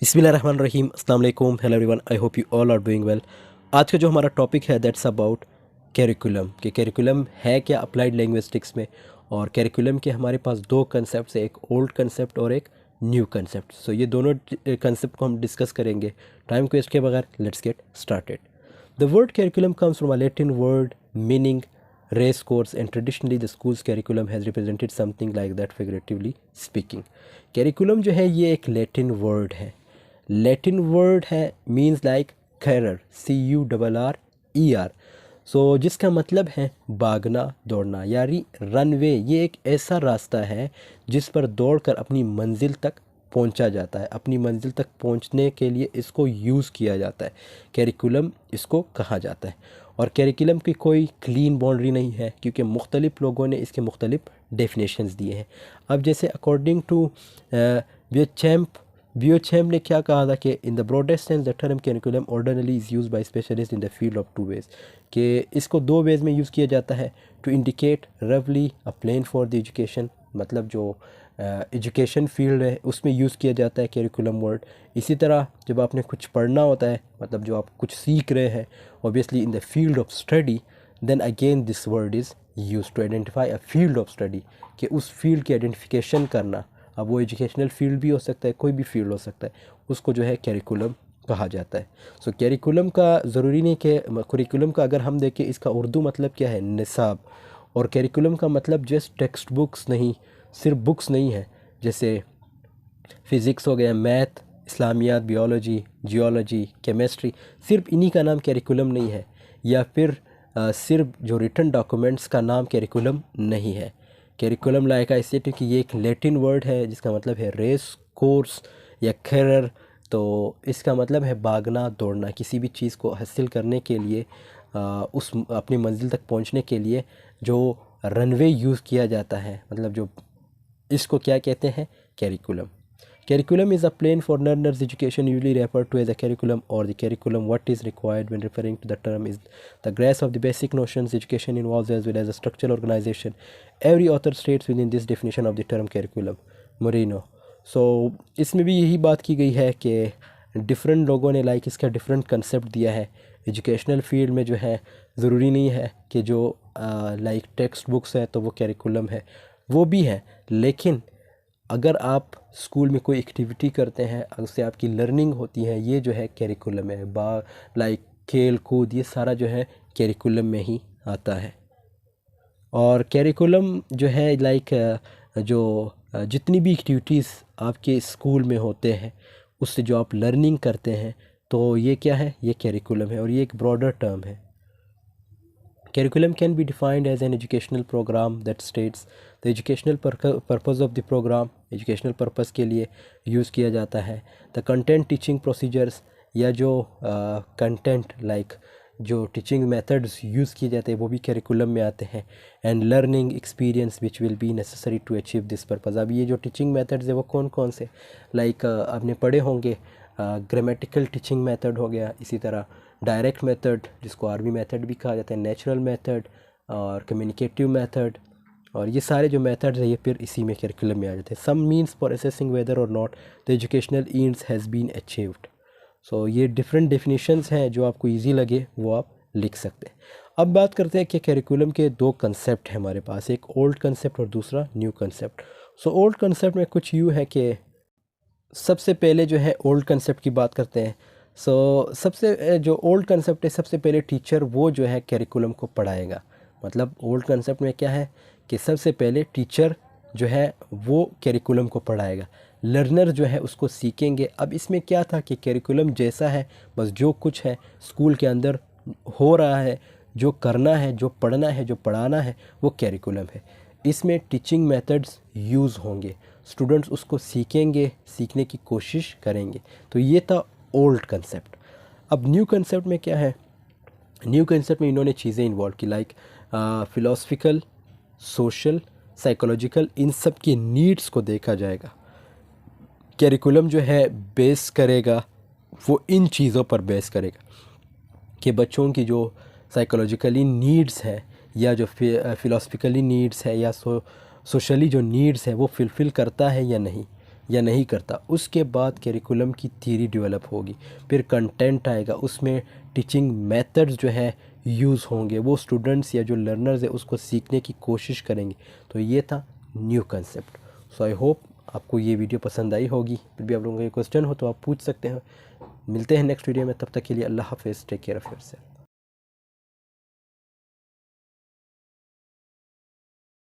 बिस्मिल्लाहिर्रहमानिर्रहीम, अस्सलाम वालेकुम, hello everyone, I hope you all are doing well. आज का जो हमारा टॉपिक है दैट्स अबाउट कैरिकुलम कि कैरिकुलम है क्या अप्लाइड लैंग्विस्टिक्स में। और कैरिकुलम के हमारे पास दो कंसेप्ट है, एक ओल्ड कंसेप्ट और एक न्यू कंसेप्ट। सो ये दोनों कंसेप्ट को हम डिस्कस करेंगे टाइम को वेस्ट के बगैर। Let's get started. The word curriculum comes from a Latin word meaning race course, and traditionally the school's curriculum has represented something like that, figuratively speaking. curriculum जो है ये एक लैटिन वर्ड है। Latin word है means like carrier, CURR। सो जिसका मतलब है भागना दौड़ना, यानी रनवे। ये एक ऐसा रास्ता है जिस पर दौड़कर अपनी मंजिल तक पहुंचा जाता है। अपनी मंजिल तक पहुंचने के लिए इसको यूज़ किया जाता है, कैरिकुलम इसको कहा जाता है। और कैरिकुलम की कोई क्लीन बाउंड्री नहीं है, क्योंकि मुख्तलिफ़ लोगों ने इसके मुख्तलिफ़ डेफिनेशंस दिए हैं। अब जैसे अकॉर्डिंग टू बियोचैम्प ने क्या कहा था कि in the broadest sense the term curriculum ordinarily is use by specialist in the field of two ways, कि इसको दो वेज में यूज़ किया जाता है। टू इंडिकेट रफली a plan for the education, मतलब जो एजुकेशन फील्ड है उसमें यूज़ किया जाता है कैरिकुलम वर्ड। इसी तरह जब आपने कुछ पढ़ना होता है, मतलब जो आप कुछ सीख रहे हैं obviously in the field of study, then again this word is use to identify a field of study, कि उस फील्ड की आइडेंटिफिकेशन करना। अब वो एजुकेशनल फील्ड भी हो सकता है, कोई भी फील्ड हो सकता है, उसको जो है कैरिकुलम कहा जाता है। सो कैरिकुलम का ज़रूरी नहीं कि करिकुलम का अगर हम देखें इसका उर्दू मतलब क्या है, निसाब। और कैरिकुलम का मतलब जस्ट टेक्स्ट बुक्स नहीं, सिर्फ बुक्स नहीं है। जैसे फ़िज़िक्स हो गया, मैथ, इस्लामियात, बियोलॉजी, जियोलॉजी, केमिस्ट्री, सिर्फ इन्हीं का नाम कैरिकुलम नहीं है। या फिर सिर्फ जो रिटन डॉक्यूमेंट्स का नाम कैरिकुलम नहीं है। कैरिकुलम लायक इसलिए क्योंकि ये एक लैटिन वर्ड है जिसका मतलब है रेस कोर्स या कैरर। तो इसका मतलब है भागना दौड़ना, किसी भी चीज़ को हासिल करने के लिए, उस अपनी मंजिल तक पहुंचने के लिए जो रनवे यूज़ किया जाता है, मतलब जो इसको क्या कहते हैं, curriculum. Curriculum is a plan for learners' education, usually referred to as a curriculum or the curriculum. What is required when referring to the term is the grasp of the basic notions education involves, as well as a structural organization. Every author states within this definition of the term curriculum. Moreno. So इसमें भी यही बात की गई है कि different लोगों ने लाइक इसका डिफरेंट कंसेप्ट दिया है। एजुकेशनल फील्ड में जो है ज़रूरी नहीं है कि जो लाइक टेक्स्ट बुक्स है तो वो कैरिकुलम है, वो भी है। लेकिन अगर आप स्कूल में कोई एक्टिविटी करते हैं, उससे आपकी लर्निंग होती है, ये जो है कैरिकुलम है। लाइक खेल कूद, ये सारा जो है कैरिकुलम में ही आता है। और कैरिकुलम जो है लाइक जो जितनी भी एक्टिविटीज़ आपके स्कूल में होते हैं उससे जो आप लर्निंग करते हैं, तो ये क्या है, ये कैरिकुलम है। और ये एक ब्रॉडर टर्म है। Curriculum can be defined as an educational program that states the educational purpose of the program, educational purpose के लिए यूज़ किया जाता है। The content teaching procedures, या जो content like जो टीचिंग मेथड्स यूज़ किए जाते हैं वो भी कैरिकुलम में आते हैं। And learning experience which will be necessary to achieve this purpose. अब ये जो टीचिंग मेथड्स है वो कौन कौन से, लाइक आपने पढ़े होंगे, ग्रामेटिकल टीचिंग मेथड हो गया, इसी तरह डायरेक्ट मेथड जिसको आर्मी मेथड भी कहा जाता है, नेचुरल मेथड और कम्युनिकेटिव मेथड। और ये सारे जो मेथड्स हैं ये फिर इसी में करिकुलम में आ जाते हैं। Some means for assessing whether और not the educational aims has been achieved. So ये डिफरेंट डेफिनेशंस हैं, जो आपको इजी लगे वो आप लिख सकते हैं। अब बात करते हैं कि करिकुलम के दो कंसेप्ट हैं हमारे पास, एक ओल्ड कंसेप्ट और दूसरा new concept. So old concept में कुछ यूँ है कि सबसे पहले जो है ओल्ड कंसेप्ट की बात करते हैं। सबसे जो ओल्ड कंसेप्ट है, सबसे पहले टीचर वो जो है कैरिकुलम को पढ़ाएगा। मतलब ओल्ड कंसेप्ट में क्या है कि सबसे पहले टीचर जो है वो कैरिकुलम को पढ़ाएगा, लर्नर जो है उसको सीखेंगे। अब इसमें क्या था कि कैरिकुलम जैसा है, बस जो कुछ है स्कूल के अंदर हो रहा है, जो करना है, जो पढ़ना है, जो पढ़ाना है, वो कैरिकुलम है। इसमें टीचिंग मेथड्स यूज़ होंगे, स्टूडेंट्स उसको सीखेंगे, सीखने की कोशिश करेंगे। तो ये था ओल्ड कंसेप्ट। अब न्यू कंसेप्ट में क्या है, न्यू कंसेप्ट में इन्होंने चीज़ें इन्वॉल्व की, लाइक फ़िलोसफिकल, सोशल, साइकोलॉजिकल, इन सब की नीड्स को देखा जाएगा। कैरिकुलम जो है बेस करेगा, वो इन चीज़ों पर बेस करेगा कि बच्चों की जो साइकोलॉजिकली नीड्स है, या जो फ़िलोसफिकली नीड्स है, या सोशली जो नीड्स है वो फुलफ़िल करता है या नहीं। या नहीं करता। उसके बाद करिकुलम की थ्योरी डेवलप होगी, फिर कंटेंट आएगा, उसमें टीचिंग मेथड्स जो है यूज़ होंगे, वो स्टूडेंट्स या जो लर्नर्स है उसको सीखने की कोशिश करेंगे। तो ये था new concept. So I hope आपको ये वीडियो पसंद आई होगी। फिर भी आप लोगों का क्वेश्चन हो तो आप पूछ सकते हैं। मिलते हैं नेक्स्ट वीडियो में, तब तक के लिए अल्लाह हाफ़िज़, टेक केयर ऑफ़ योरसेल्फ।